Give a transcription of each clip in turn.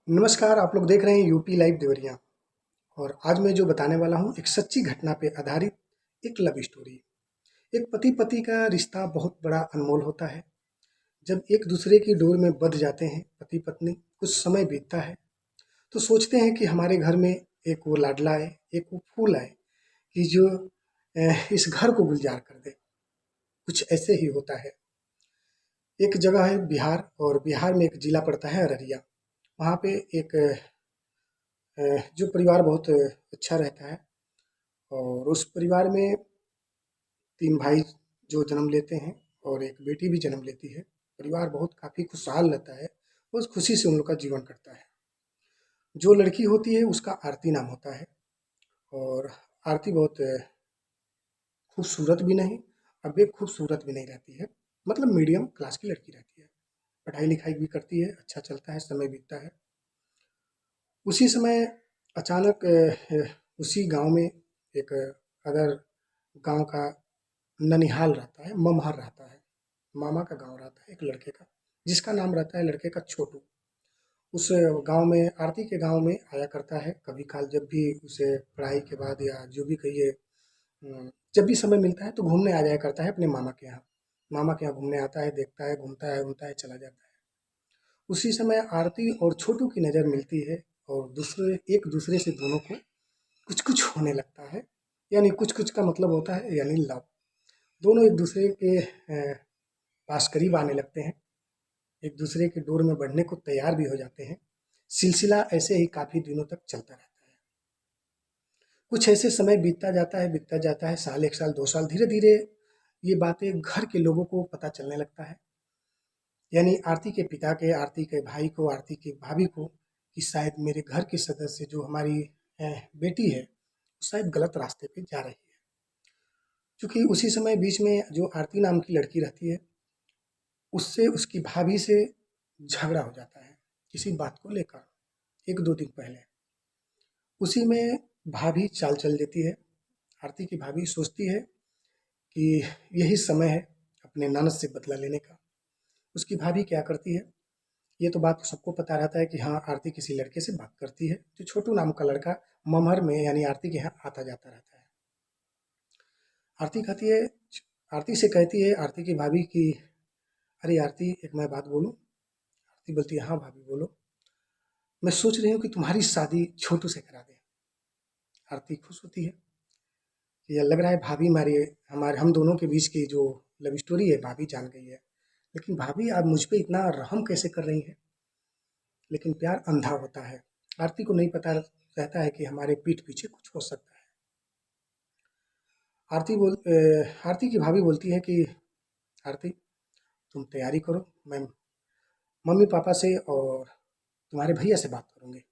नमस्कार, आप लोग देख रहे हैं यूपी लाइव देवरिया। और आज मैं जो बताने वाला हूँ एक सच्ची घटना पे आधारित एक लव स्टोरी। एक पति-पत्नी का रिश्ता बहुत बड़ा अनमोल होता है। जब एक दूसरे की डोर में बंध जाते हैं पति-पत्नी, कुछ समय बीतता है तो सोचते हैं कि हमारे घर में एक वो लाडला आए, एक वो फूल आए कि जो इस घर को गुलजार कर दे। कुछ ऐसे ही होता है। एक जगह है बिहार, और बिहार में एक जिला पड़ता है अररिया। वहाँ पे एक जो परिवार बहुत अच्छा रहता है, और उस परिवार में 3 भाई जो जन्म लेते हैं और एक बेटी भी जन्म लेती है। परिवार बहुत काफ़ी खुशहाल रहता है, बहुत खुशी से उन लोग का जीवन कटता है। जो लड़की होती है उसका आरती नाम होता है, और आरती बहुत खूबसूरत भी नहीं, अब भी खूबसूरत भी नहीं रहती है, मतलब मीडियम क्लास की लड़की रहती है। पढ़ाई-लिखाई भी करती है, अच्छा चलता है, समय बीतता है। उसी समय अचानक उसी गाँव में एक अदर गाँव का ननिहाल रहता है, ममहर रहता है, मामा का गाँव रहता है एक लड़के का, जिसका नाम रहता है लड़के का छोटू। उस गाँव में, आरती के गाँव में आया करता है कभी-काल, जब भी उसे पढ़ाई के बाद या जो भी कहिए जब भी समय मिलता है तो घूमने आ जाया करता है अपने मामा के यहाँ। मामा के यहाँ घूमने आता है, देखता है, घूमता है, चला जाता है। उसी समय आरती और छोटू की नज़र मिलती है, और दूसरे एक दूसरे से दोनों को कुछ-कुछ होने लगता है। यानी कुछ-कुछ का मतलब होता है यानी लव। दोनों एक दूसरे के पास करीब आने लगते हैं, एक दूसरे के डोर में बढ़ने को तैयार भी हो जाते हैं। सिलसिला ऐसे ही काफ़ी दिनों तक चलता रहता है। कुछ ऐसे समय बीतता जाता है, साल, 1 साल, 2 साल, धीरे-धीरे ये बातें घर के लोगों को पता चलने लगता है। यानी आरती के पिता के, आरती के भाई को, आरती की भाभी को, कि शायद मेरे घर के सदस्य जो हमारी बेटी है, शायद गलत रास्ते पे जा रही है। चूँकि उसी समय बीच में जो आरती नाम की लड़की रहती है, उससे, उसकी भाभी से झगड़ा हो जाता है, किसी बात को लेकर, 1-2 दिन पहले। उसी में भाभी चाल चल देती है। आरती की भाभी सोचती है कि यही समय है अपने ननद से बदला लेने का। उसकी भाभी क्या करती है, ये तो बात सबको पता रहता है कि हाँ, आरती किसी लड़के से बात करती है, जो छोटू नाम का लड़का ममहर में यानी आरती के यहाँ आता-जाता रहता है। आरती कहती है, आरती से कहती है आरती की भाभी कि अरे आरती, एक मैं बात बोलूँ? आरती बोलती है, हाँ भाभी बोलो। मैं सोच रही हूँ कि तुम्हारी शादी छोटू से करा दें। आरती खुश होती है कि ये लग रहा है भाभी हमारी, हमारे हम दोनों के बीच की जो लव स्टोरी है भाभी जान गई है। लेकिन भाभी आप मुझ पे इतना रहम कैसे कर रही हैं? लेकिन प्यार अंधा होता है। आरती को नहीं पता रहता है कि हमारे पीठ पीछे कुछ हो सकता है। आरती की भाभी बोलती है कि आरती, तुम तैयारी करो, मैं मम्मी पापा से और तुम्हारे भैया से बात करूँगी।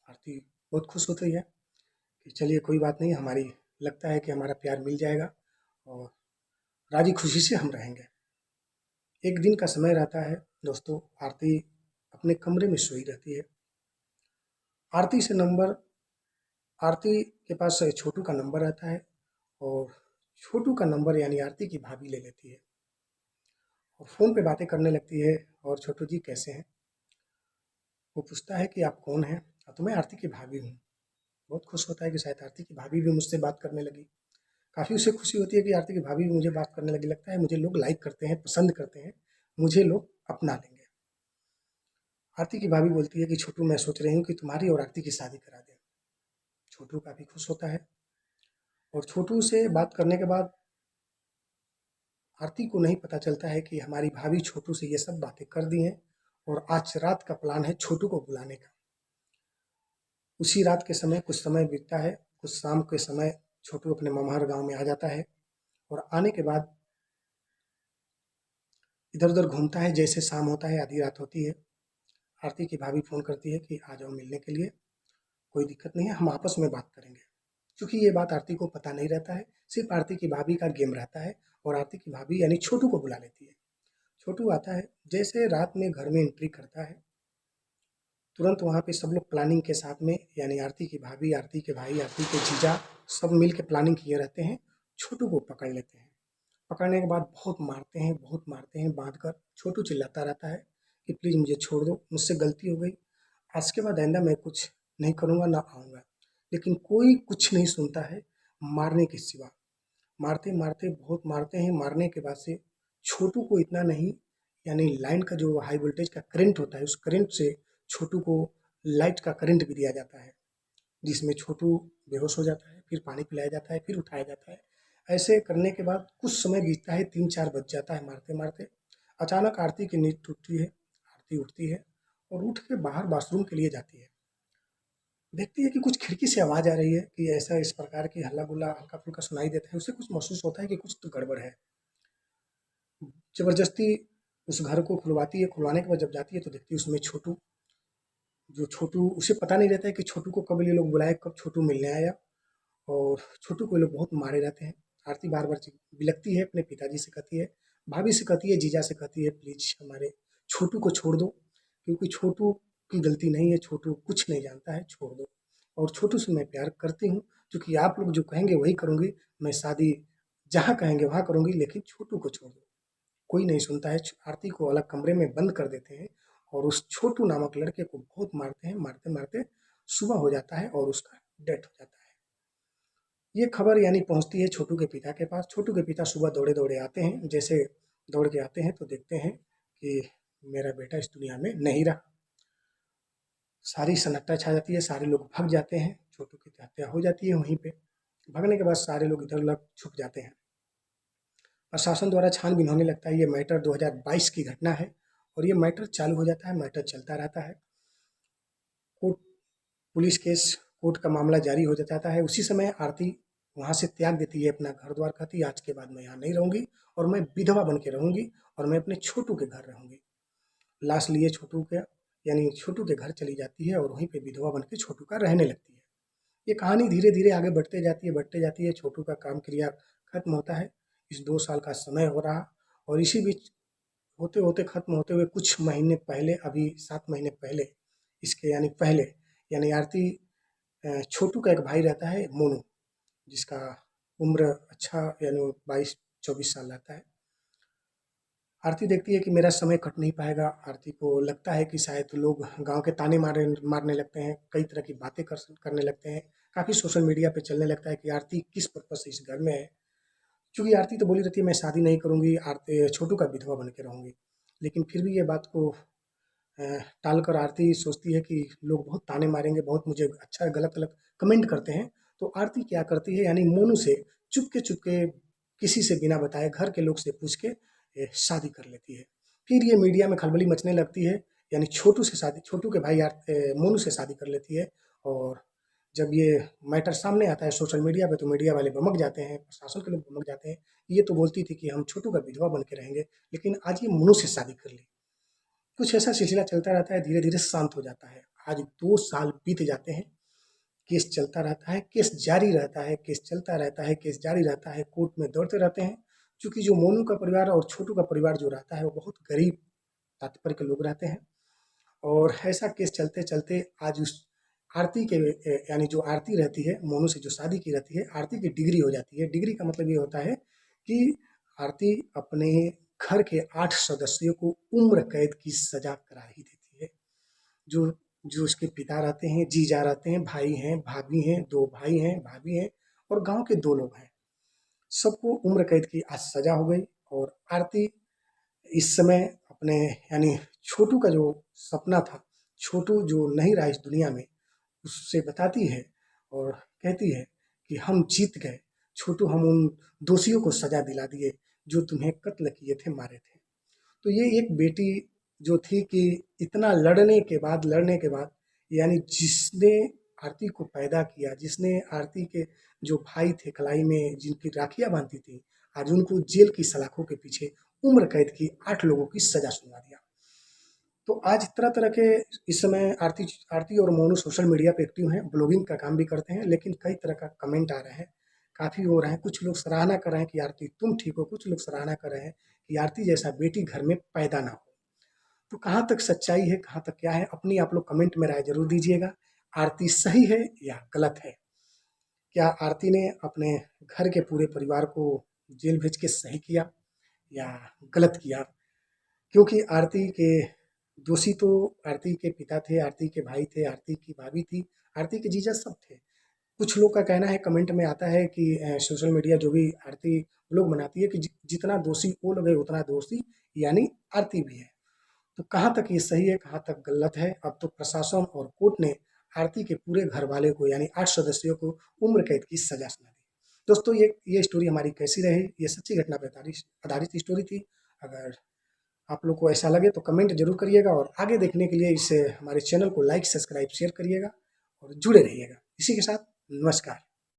आरती बहुत खुश होती है कि चलिए कोई बात नहीं, हमारी लगता है कि हमारा प्यार मिल जाएगा और राजी खुशी से हम रहेंगे। एक दिन का समय रहता है दोस्तों, आरती अपने कमरे में सोई रहती है। आरती से नंबर आरती के पास छोटू का नंबर आता है, और छोटू का नंबर यानी आरती की भाभी ले लेती है और फ़ोन पे बातें करने लगती है। और छोटू जी कैसे हैं? वो पूछता है कि आप कौन हैं? तो मैं आरती की भाभी हूँ। बहुत खुश होता है कि शायद आरती की भाभी भी मुझसे बात करने लगी। काफ़ी उसे खुशी होती है कि आरती की भाभी भी मुझे बात करने लगी, लगता है मुझे लोग लाइक करते हैं, पसंद करते हैं, मुझे लोग अपना लेंगे। आरती की भाभी बोलती है कि छोटू, मैं सोच रही हूँ कि तुम्हारी और आरती की शादी करा दें। छोटू काफ़ी खुश होता है, और छोटू से बात करने के बाद आरती को नहीं पता चलता है कि हमारी भाभी छोटू से ये सब बातें कर दी हैं, और आज रात का प्लान है छोटू को बुलाने का। उसी रात के समय कुछ समय बीतता है, कुछ शाम के समय छोटू अपने ममहर गाँव में आ जाता है, और आने के बाद इधर-उधर घूमता है। जैसे शाम होता है, आधी रात होती है, आरती की भाभी फ़ोन करती है कि आ जाओ मिलने के लिए, कोई दिक्कत नहीं है, हम आपस में बात करेंगे। चूँकि ये बात आरती को पता नहीं रहता है, सिर्फ़ आरती की भाभी का गेम रहता है, और आरती की भाभी यानी छोटू को बुला लेती है। छोटू आता है, जैसे रात में घर में एंट्री करता है, तुरंत वहाँ पे सब लोग प्लानिंग के साथ में, यानी आरती की भाभी, आरती के भाई, आरती के जीजा, सब मिल के प्लानिंग किए रहते हैं, छोटू को पकड़ लेते हैं। पकड़ने के बाद बहुत मारते हैं बाँध कर। छोटू चिल्लाता रहता है कि प्लीज़ मुझे छोड़ दो, मुझसे गलती हो गई, आज के बाद आइंदा मैं कुछ नहीं करूँगा ना आऊँगा। लेकिन कोई कुछ नहीं सुनता है मारने के सिवा। मारते-मारते बहुत मारते हैं, मारने के बाद से छोटू को इतना नहीं, यानी लाइन का जो हाई वोल्टेज का करंट होता है, उस करंट से छोटू को लाइट का करंट भी दिया जाता है, जिसमें छोटू बेहोश हो जाता है, फिर पानी पिलाया जाता है, फिर उठाया जाता है। ऐसे करने के बाद कुछ समय बीतता है, 3-4 बज जाता है मारते-मारते। अचानक आरती की नींद टूटती है, आरती उठती है और उठ के बाहर बाथरूम के लिए जाती है। देखती है कि कुछ खिड़की से आवाज़ आ रही है कि ऐसा इस प्रकार की हल्ला-गुल्ला हल्का-फुल्का सुनाई देता है। उसे कुछ महसूस होता है कि कुछ तो गड़बड़ है। ज़बरदस्ती उस घर को खुलवाती है, खुलवाने के बाद जब जाती है तो देखती है उसमें छोटू, जो छोटू उसे पता नहीं रहता है कि छोटू को कब ये लोग बुलाए, कब छोटू मिलने आया। और छोटू को ये लोग बहुत मारे रहते हैं। आरती बार-बार बिलखती है, अपने पिताजी से कहती है, भाभी से कहती है, जीजा से कहती है, प्लीज़ हमारे छोटू को छोड़ दो, क्योंकि छोटू की गलती नहीं है, छोटू कुछ नहीं जानता है, छोड़ दो। और छोटू से मैं प्यार करती हूँ, क्योंकि आप लोग जो कहेंगे वही करूँगी, मैं शादी जहाँ कहेंगे वहाँ करूँगी, लेकिन छोटू को छोड़ दो। कोई नहीं सुनता है, आरती को अलग कमरे में बंद कर देते हैं और उस छोटू नामक लड़के को बहुत मारते हैं, मारते-मारते सुबह हो जाता है और उसका डेथ हो जाता है। ये खबर यानी पहुँचती है छोटू के पिता के पास। छोटू के पिता सुबह दौड़े-दौड़े आते हैं। जैसे दौड़ के आते हैं तो देखते हैं कि मेरा बेटा इस दुनिया में नहीं रहा। सारी सन्नाटा छा जाती है, सारे लोग भाग जाते हैं। छोटू की हत्या हो जाती है वहीं पे। भागने के बाद सारे लोग इधर-उधर छुप जाते हैं। प्रशासन द्वारा छानबीन होने लगता है। ये मैटर 2022 की घटना है और ये मैटर चालू हो जाता है, मैटर चलता रहता है। कोर्ट पुलिस केस, कोर्ट का मामला जारी हो जाता है। उसी समय आरती वहाँ से त्याग देती है अपना घर-द्वार, कहती है आज के बाद मैं यहाँ नहीं रहूँगी और मैं विधवा बन के रहूँगी और मैं अपने छोटू के घर रहूँगी। लाश लिए छोटू के, यानी छोटू के घर चली जाती है और वहीं पे विधवा बन के छोटू का रहने लगती है। ये कहानी धीरे-धीरे आगे बढ़ते जाती है, छोटू का काम क्रिया खत्म होता है। इस 2 साल का समय हो रहा और इसी बीच होते-होते खत्म होते हुए कुछ महीने पहले, अभी 7 महीने पहले, इसके यानी पहले, यानी आरती छोटू का एक भाई रहता है मोनू, जिसका उम्र अच्छा यानी 22-24 साल रहता है। आरती देखती है कि मेरा समय कट नहीं पाएगा। आरती को लगता है कि शायद लोग गाँव के ताने मारने लगते हैं, कई तरह की बातें करने लगते हैं। काफ़ी सोशल मीडिया पे चलने लगता है कि आरती किस पर्पज़ से इस घर में है। चूँकि आरती तो बोली रहती है मैं शादी नहीं करूँगी, छोटू का विधवा बन के रहूँगी। लेकिन फिर भी ये बात को अ, टालकर आरती सोचती है कि लोग बहुत ताने मारेंगे, बहुत मुझे अच्छा गलत-गलत कमेंट करते हैं। तो आरती क्या करती है, यानी मोनू से चुपके-चुपके किसी से बिना बताए घर के लोग से पूछ के शादी कर लेती है। फिर ये मीडिया में खलबली मचने लगती है, यानी छोटू के भाई मोनू से शादी कर लेती है। और जब ये मैटर सामने आता है सोशल मीडिया पे तो मीडिया वाले भड़क जाते हैं, प्रशासन के लोग भड़क जाते हैं। ये तो बोलती थी कि हम छोटू का विधवा बन के रहेंगे, लेकिन आज ये मोनू से शादी कर ली। कुछ ऐसा सिलसिला चलता रहता है, धीरे-धीरे शांत हो जाता है। आज 2 साल बीत जाते हैं, केस चलता रहता है, केस जारी रहता है, केस चलता रहता है, केस जारी रहता है, कोर्ट में दौड़ते रहते हैं। चूँकि जो मोनू का परिवार और छोटू का परिवार जो रहता है, वो बहुत गरीब तात्पर्य के लोग रहते हैं। और ऐसा केस चलते-चलते आज उस आरती के यानी जो आरती रहती है, मोनू से जो शादी की रहती है, आरती की डिग्री हो जाती है। डिग्री का मतलब ये होता है कि आरती अपने घर के 8 सदस्यों को उम्र कैद की सज़ा करा ही देती है। जो जो उसके पिता रहते हैं, जीजा रहते हैं, भाई हैं, भाभी हैं, 2 भाई हैं, भाभी हैं और गाँव के 2 लोग हैं। सबको उम्र कैद की आज सज़ा हो गई और आरती इस समय अपने, यानी छोटू का जो सपना था, छोटू जो नहीं रहा इस दुनिया में, उससे बताती है और कहती है कि हम जीत गए, छोटू हम उन दोषियों को सज़ा दिला दिए जो तुम्हें कत्ल किए थे, मारे थे। तो ये एक बेटी जो थी कि इतना लड़ने के बाद, यानी जिसने आरती को पैदा किया, जिसने आरती के जो भाई थे कलाई में जिनकी राखियाँ बाँधती थी, आज उनको जेल की सलाखों के पीछे उम्र कैद की 8 लोगों की सज़ा सुना दिया। तो आज तरह-तरह के इस समय आरती और मोनू सोशल मीडिया पे एक्टिव हैं, ब्लॉगिंग का काम भी करते हैं, लेकिन कई तरह का कमेंट आ रहे हैं, काफ़ी हो रहे हैं। कुछ लोग सराहना कर रहे हैं कि आरती तुम ठीक हो, कुछ लोग सराहना कर रहे हैं कि आरती जैसा बेटी घर में पैदा ना हो। तो कहाँ तक सच्चाई है, कहाँ तक क्या है, अपनी आप लोग कमेंट में राय ज़रूर दीजिएगा। आरती सही है या गलत है? क्या आरती ने अपने घर के पूरे परिवार को जेल भेज के सही किया या गलत किया? क्योंकि आरती के दोषी तो आरती के पिता थे, आरती के भाई थे, आरती की भाभी थी, आरती के जीजा सब थे। कुछ लोग का कहना है, कमेंट में आता है कि सोशल मीडिया जो भी आरती लोग मनाती है कि जितना दोषी वो लोग है उतना दोषी यानी आरती भी है। तो कहाँ तक ये सही है, कहाँ तक गलत है? अब तो प्रशासन और कोर्ट ने आरती के पूरे घर वाले को यानी 8 सदस्यों को उम्र कैद की सजा सुना दी। दोस्तों ये स्टोरी हमारी कैसी रही? ये सच्ची घटना पे आधारित आधारित स्टोरी थी। अगर आप लोग को ऐसा लगे तो कमेंट जरूर करिएगा और आगे देखने के लिए इसे हमारे चैनल को लाइक, सब्सक्राइब, शेयर करिएगा और जुड़े रहिएगा। इसी के साथ नमस्कार।